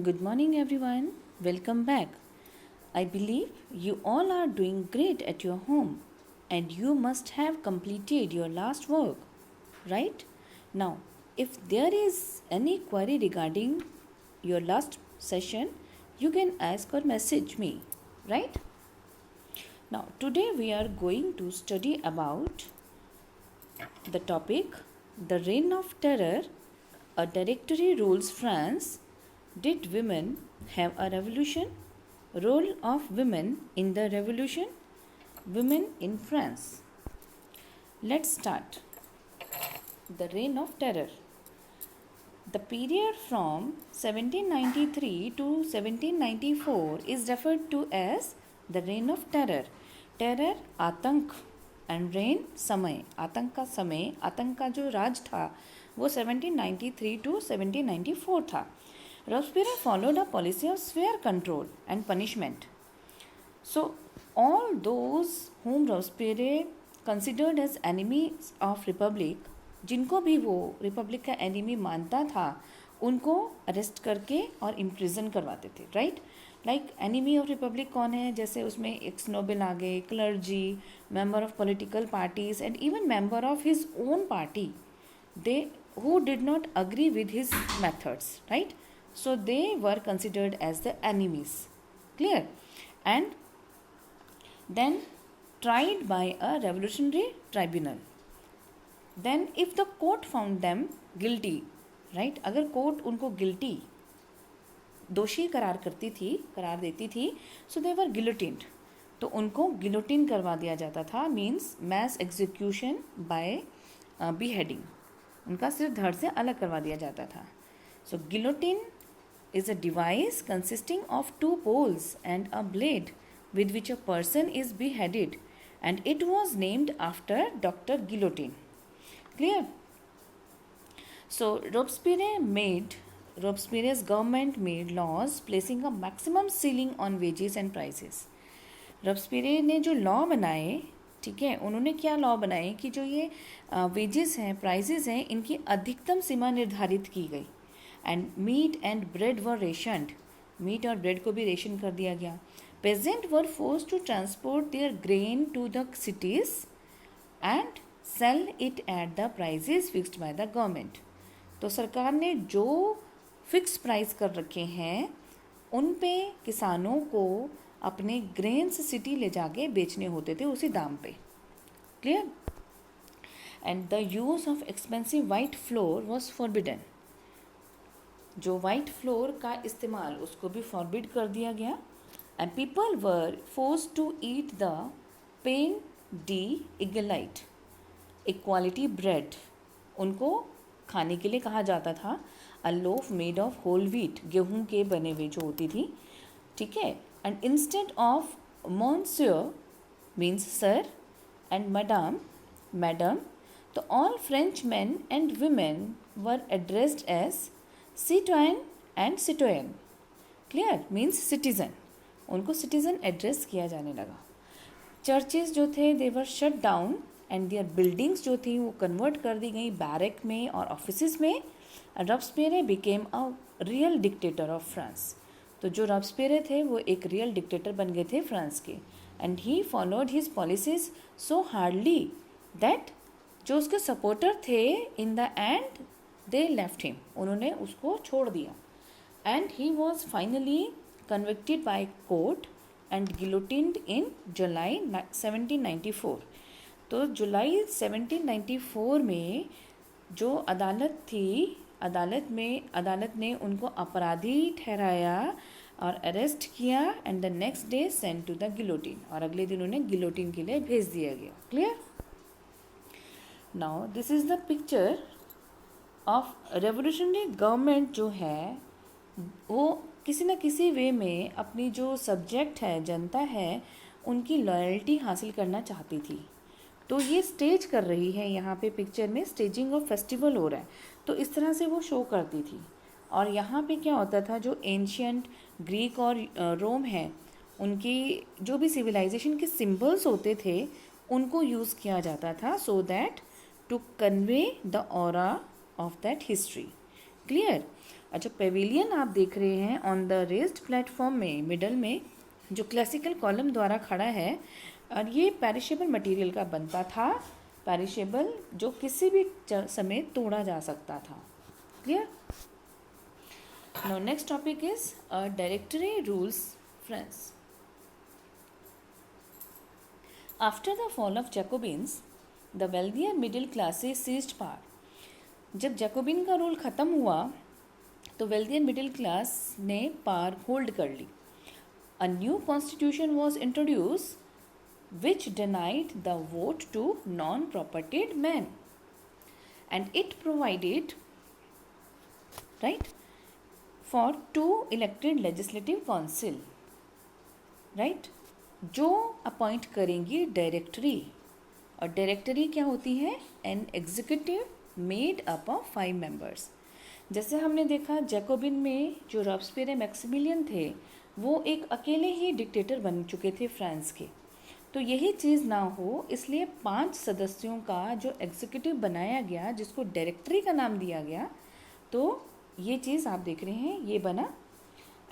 Good morning, everyone. Welcome back. I believe you all are doing great at your home and you must have completed your last work, right? Now, if there is any query regarding your last session, you can ask or message me, right? Now, today we are going to study about the topic The Reign of Terror, a directory rules France. Did women have a revolution? Role of women in the revolution? Women in France. Let's start. The Reign of Terror. The period from 1793 to 1794 is referred to as the Reign of Terror. Terror आतंक and rain समय, आतंक का समय, आतंक का जो राज था वो 1793 टू 1794 था. Robespierre followed a policy of severe control and punishment. So all those whom Robespierre considered as enemies of republic, जिनको भी वो रिपब्लिक का एनिमी मानता था, उनको अरेस्ट करके और इम्प्रिजन करवाते थे, right. Like enemy of Republic कौन है? जैसे उसमें एक्स नोबेल आ गए, clergy, member of political parties and even member of his own party, they who did not agree with his methods, right? So they were considered as the enemies. Clear? And then tried by a revolutionary tribunal. Then if the court found them guilty, right? अगर court उनको guilty, दोषी करार देती थी, so they were guillotined. तो उनको guillotine करवा दिया जाता था, means mass execution by beheading. उनका सिर धड़ से अलग करवा दिया जाता था. So guillotine is a device consisting of two poles and a blade with which a person is beheaded, and it was named after Dr. Guillotine. Clear? So Robespierre's government made laws placing a maximum ceiling on wages and prices. Robespierre ने जो law बनाए, ठीक है, उन्होंने क्या law बनाए कि जो ये वेजेस हैं, प्राइजेस हैं, इनकी अधिकतम सीमा निर्धारित की गई. And meat and bread were rationed, meat और ब्रेड को भी रेशन कर दिया गया. Peasant were force to transport their grain to the cities and sell it at the prices fixed by the government. तो सरकार ने जो फिक्स प्राइस कर रखे हैं उन पे किसानों को अपने ग्रेन्स सिटी ले जाके बेचने होते थे उसी दाम पे. Clear? And the use of expensive white flour was forbidden. जो वाइट फ्लोर का इस्तेमाल उसको भी फॉरबिड कर दिया गया. And people were force to eat the पेन डी इगलाइट, इक्वालिटी ब्रेड, उनको खाने के लिए कहा जाता था. A loaf made of whole wheat, गेहूं के बने हुए जो होती थी, ठीक है. And instead of monsieur means sir and madam, madam, तो all French man and women were addressed as सिटोयन एंड सिटोयन. क्लियर? मीन्स सिटीज़न, उनको सिटीज़न एड्रेस किया जाने लगा. चर्चेस जो थे they were shut down and their buildings जो थी वो कन्वर्ट कर दी गई बैरक में और ऑफिसेस में. Robespierre became a real dictator of France. तो जो रॉब्सपियरे थे वो एक रियल डिक्टेटर बन गए थे फ्रांस के. And he followed his policies so hardly that जो उसके सपोर्टर थे in the end they left him, उन्होंने उसको छोड़ दिया. And he was finally convicted by court and guillotined in July 1794. तो जुलाई 1794 में जो अदालत थी, अदालत ने उनको अपराधी ठहराया और अरेस्ट किया and the next day sent to the guillotine, और अगले दिन उन्हें गिलोटिन के लिए भेज दिया गया. Clear? Now this is the picture of revolutionary government जो है वो किसी न किसी वे में अपनी जो सब्जेक्ट है, जनता है, उनकी लॉयल्टी हासिल करना चाहती थी. तो ये स्टेज कर रही है, यहाँ पे पिक्चर में स्टेजिंग ऑफ फेस्टिवल हो रहा है, तो इस तरह से वो शो करती थी. और यहाँ पे क्या होता था, जो एंशियंट ग्रीक और रोम है उनकी जो भी सिविलाइजेशन के सिंबल्स होते थे उनको यूज़ किया जाता था so that to convey the aura of that history. Clear? अच्छा, पेविलियन आप देख रहे हैं ऑन द रेस्ड प्लेटफॉर्म में मिडल में जो क्लासिकल कॉलम द्वारा खड़ा है, और ये पेरिशेबल मटेरियल का बनता था, पेरिशेबल जो किसी भी समय तोड़ा जा सकता था। Clear? Now next topic is directory rules France. After the fall of Jacobins the wealthier middle classes seized power. जब जैकोबिन का रूल ख़त्म हुआ तो वेल्दियर मिडिल क्लास ने पावर होल्ड कर ली। A new constitution was introduce which denied the vote to non-propertied men, and it provided, right, for 2 elected legislative council, right, जो appoint करेंगी डायरेक्टरी। और डायरेक्टरी क्या होती है? An executive made up of 5 members. जैसे हमने देखा जैकोबिन में जो रॉब्सपियर मैक्सिमिलियन थे वो एक अकेले ही डिक्टेटर बन चुके थे फ्रांस के, तो यही चीज़ ना हो इसलिए 5 सदस्यों का जो एग्जीक्यूटिव बनाया गया जिसको डायरेक्टरी का नाम दिया गया, तो ये चीज़ आप देख रहे हैं ये बना।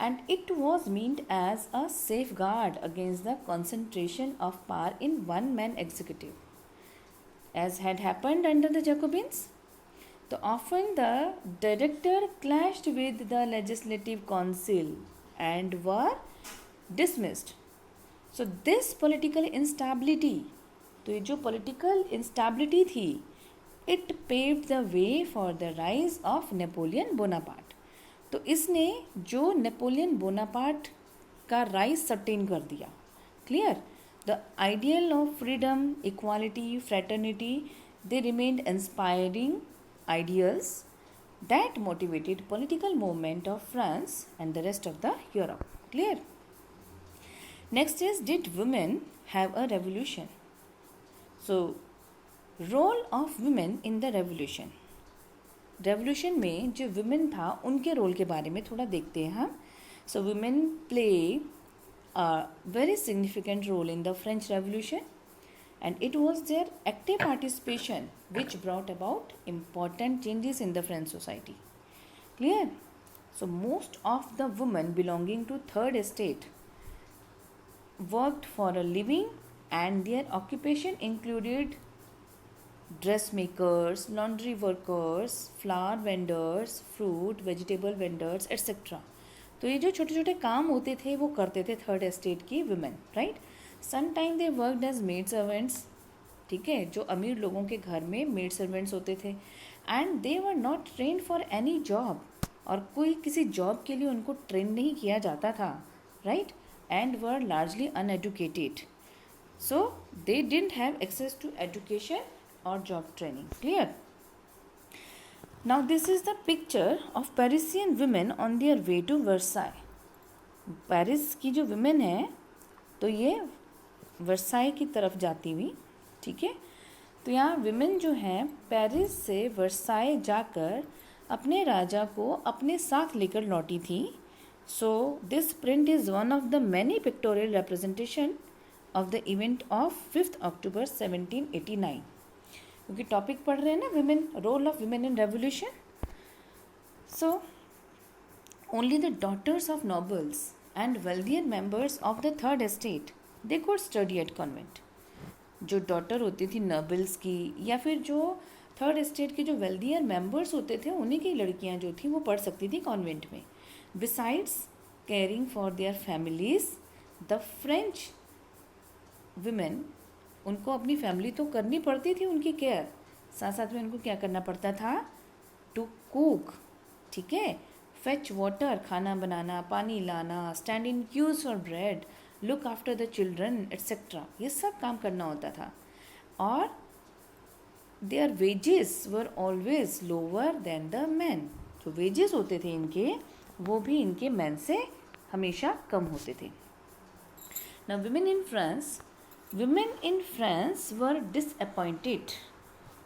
And it was meant as a safeguard against the concentration of power in 1 man executive as had happened under the Jacobins. तो often the director clashed with the legislative council and were dismissed. So this political instability, तो ये जो political instability थी, it paved the way for the rise of Napoleon Bonaparte. तो इसने जो Napoleon Bonaparte का rise certain कर दिया। Clear? The ideal of freedom, equality, fraternity, they remained inspiring ideals that motivated political movement of France and the rest of the Europe. Clear? Next is, did women have a revolution? So, role of women in the revolution. Revolution में जो women था उनके role के बारे में थोड़ा देखते हैं हम। So, women play a very significant role in the French Revolution, and it was their active participation which brought about important changes in the French society. Clear? So, most of the women belonging to third estate worked for a living, and their occupation included dressmakers, laundry workers, flower vendors, fruit, vegetable vendors, etc. तो ये जो छोटे छोटे काम होते थे वो करते थे थर्ड एस्टेट की women, right. Some time they worked as maid servants, ठीक है, जो अमीर लोगों के घर में मेड सर्वेंट्स होते थे, and they were not train for any job, और कोई किसी जॉब के लिए उनको ट्रेन नहीं किया जाता था, right, and were largely uneducated, so they didn't have access to education or job training. Clear? Now this is the picture of Parisian women on their way to Versailles. Paris की जो women है तो ये Versailles की तरफ जाती हुई, ठीक है। तो यहाँ women जो हैं पेरिस से वर्साई जाकर अपने राजा को अपने साथ लेकर लौटी थी। So this print is one of the many pictorial representation of the event of 5th October 1789. क्योंकि टॉपिक पढ़ रहे हैं ना women, role of women in revolution. So only the daughters of nobles and wealthier members of the third estate they could study at convent. जो daughter होती थी nobles की या फिर जो थर्ड एस्टेट के जो वेल्दियर मेंबर्स होते थे उन्हीं की लड़कियां जो थी वो पढ़ सकती थी कॉन्वेंट में। Besides caring for their families, the French women, उनको अपनी फैमिली तो करनी पड़ती थी उनकी केयर, साथ साथ में उनको क्या करना पड़ता था? टू कुक, ठीक है, फेच वाटर, खाना बनाना, पानी लाना, stand in queues for bread, look after the children etcetera, ये सब काम करना होता था। और their wages were always lower than the man, जो वेजेस होते थे इनके वो भी इनके मैन से हमेशा कम होते थे। Now women in France were disappointed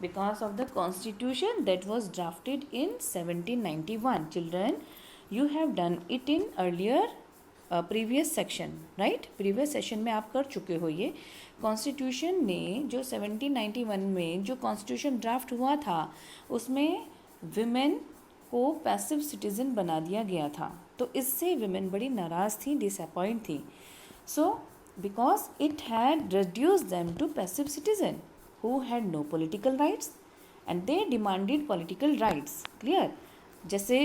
because of the constitution that was drafted in 1791. Children, you have done it in earlier previous section, right? previous session में आप कर चुके हो ये। कॉन्स्टिट्यूशन ने जो 1791 में जो कॉन्स्टिट्यूशन ड्राफ्ट हुआ था उसमें विमेन को पैसिव सिटीज़न बना दिया गया था, तो इससे विमेन बड़ी नाराज़ थी, डिसअपॉइंट थी. So because it had reduced them to passive citizen who had no political rights and they demanded political rights. Clear? जैसे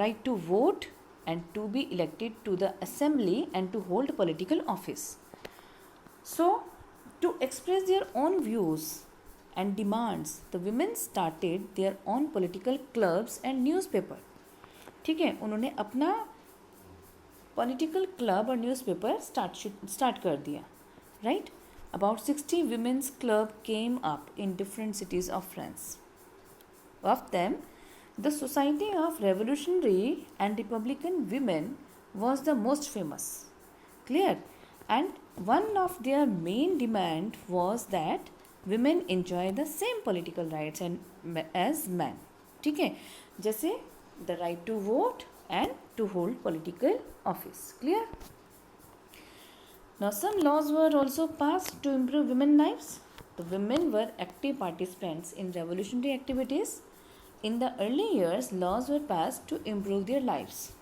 right to vote and to be elected to the assembly and to hold political office. So to express their own views and demands, the women started their own political clubs and newspaper. ठीक है, उन्होंने अपना political club और newspaper start कर दिया. Right, about 60 women's club came up in different cities of France. Of them, the Society of Revolutionary and Republican Women was the most famous. Clear? And one of their main demand was that women enjoy the same political rights as men. ठीक है, जैसे the right to vote and to hold political office. Clear? Now some laws were also passed to improve women's lives. The women were active participants in revolutionary activities. In the early years, laws were passed to improve their lives.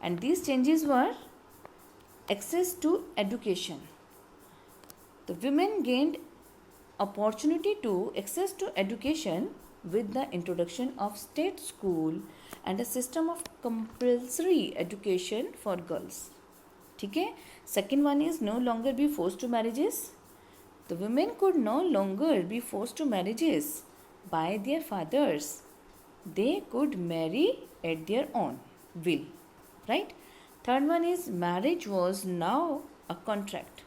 And these changes were access to education. The women gained opportunity to access to education with the introduction of state school and a system of compulsory education for girls. ठीक है. Second one is no longer be forced to marriages. The women could no longer be forced to marriages by their fathers. They could marry at their own will. Right? Third one is marriage was now a contract.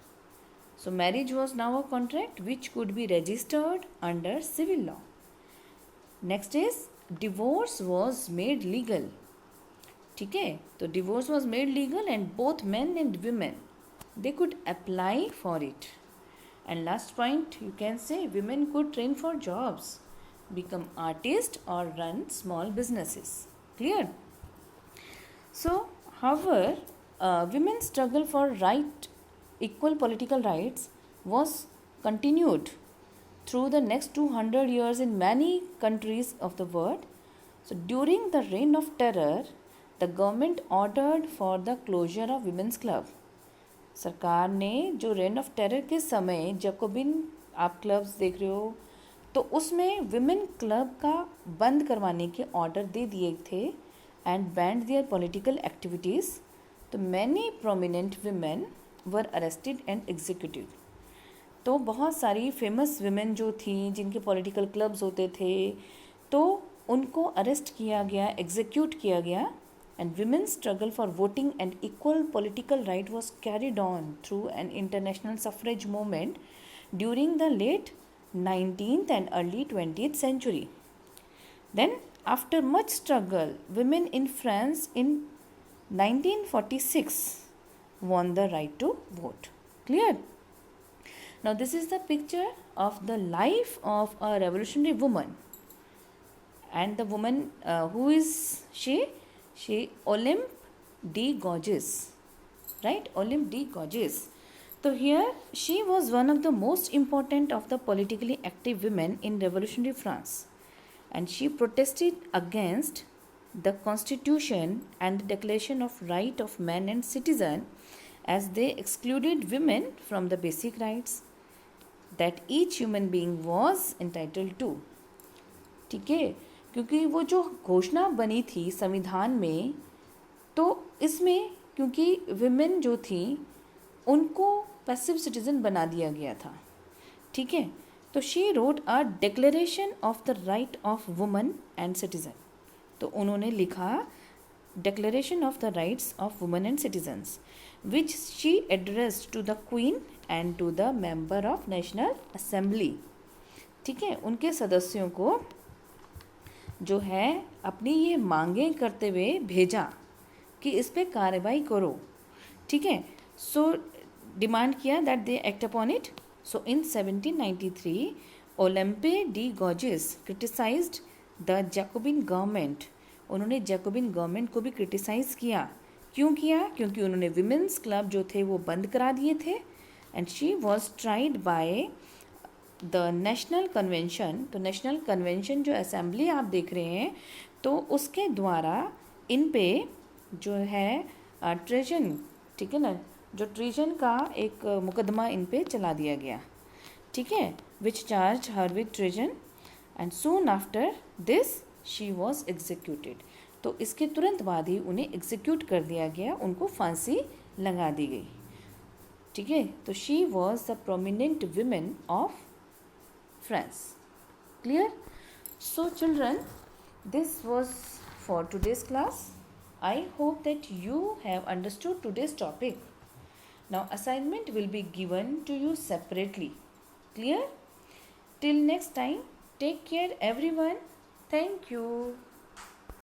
So marriage was now a contract which could be registered under civil law. Next is divorce was made legal. ठीक है, तो divorce was made legal and both men and women they could apply for it. And last point, you can say women could train for jobs, become artists or run small businesses. Clear? So however, women's struggle for equal political rights was continued through the next 200 years in many countries of the world. So during the reign of terror, the government ordered for the closure of women's club. सरकार ने जो rain of terror के समय Jacobian आप clubs देख रहे हो, तो उसमें विमेन क्लब का बंद करवाने के ऑर्डर दे दिए थे and banned their political activities. तो many prominent women were arrested and executed. तो बहुत सारी फेमस विमेन जो थी जिनके पॉलिटिकल क्लब्स होते थे, तो उनको अरेस्ट किया गया, एग्जीक्यूट किया गया. And women struggle for voting and equal political right was carried on through an international suffrage movement during the late 19th and early 20th century. Then after much struggle, women in France in 1946 won the right to vote. Clear? Now this is the picture of the life of a revolutionary woman, and the woman who is she Olympe de Gouges, right? Olympe de Gouges. So here she was one of the most important of the politically active women in revolutionary France, and she protested against the constitution and the declaration of right of man and citizen, as they excluded women from the basic rights that each human being was entitled to. ठीक है, क्योंकि वो जो घोषणा बनी थी संविधान में, तो इसमें क्योंकि विमेन जो थी उनको पैसिव सिटीजन बना दिया गया था. ठीक है, तो she wrote a declaration of the right of woman and citizen. तो उन्होंने लिखा declaration of the rights of woman and citizens, which she addressed to the Queen and to the member of National Assembly. ठीक है, उनके सदस्यों को जो है अपनी ये मांगें करते हुए भेजा कि इस पे कार्रवाई करो. ठीक है, सो डिमांड किया that they act upon it. So in 1793 Olympe de Gouges criticised the Jacobin government. उन्होंने जैकोबिन गवर्नमेंट को भी क्रिटिसाइज़ किया. क्यों किया? क्योंकि उन्होंने विमेंस क्लब जो थे वो बंद करा दिए थे. And she was tried by the national convention. तो नेशनल कन्वेंशन जो असेंबली आप देख रहे हैं, तो उसके द्वारा इन पे जो है ट्रेजन, ठीक है ना, जो ट्रेजन का एक मुकदमा इन पे चला दिया गया, ठीक है, which charge her with treason and soon after this she was executed. तो इसके तुरंत बाद ही उन्हें एग्जीक्यूट कर दिया गया, उनको फांसी लगा दी गई, ठीक है। तो she was the prominent women of France. Clear? So children, this was for today's class. I hope that you have understood today's topic. Now assignment will be given to you separately. Clear? Till next time, take care everyone. Thank you.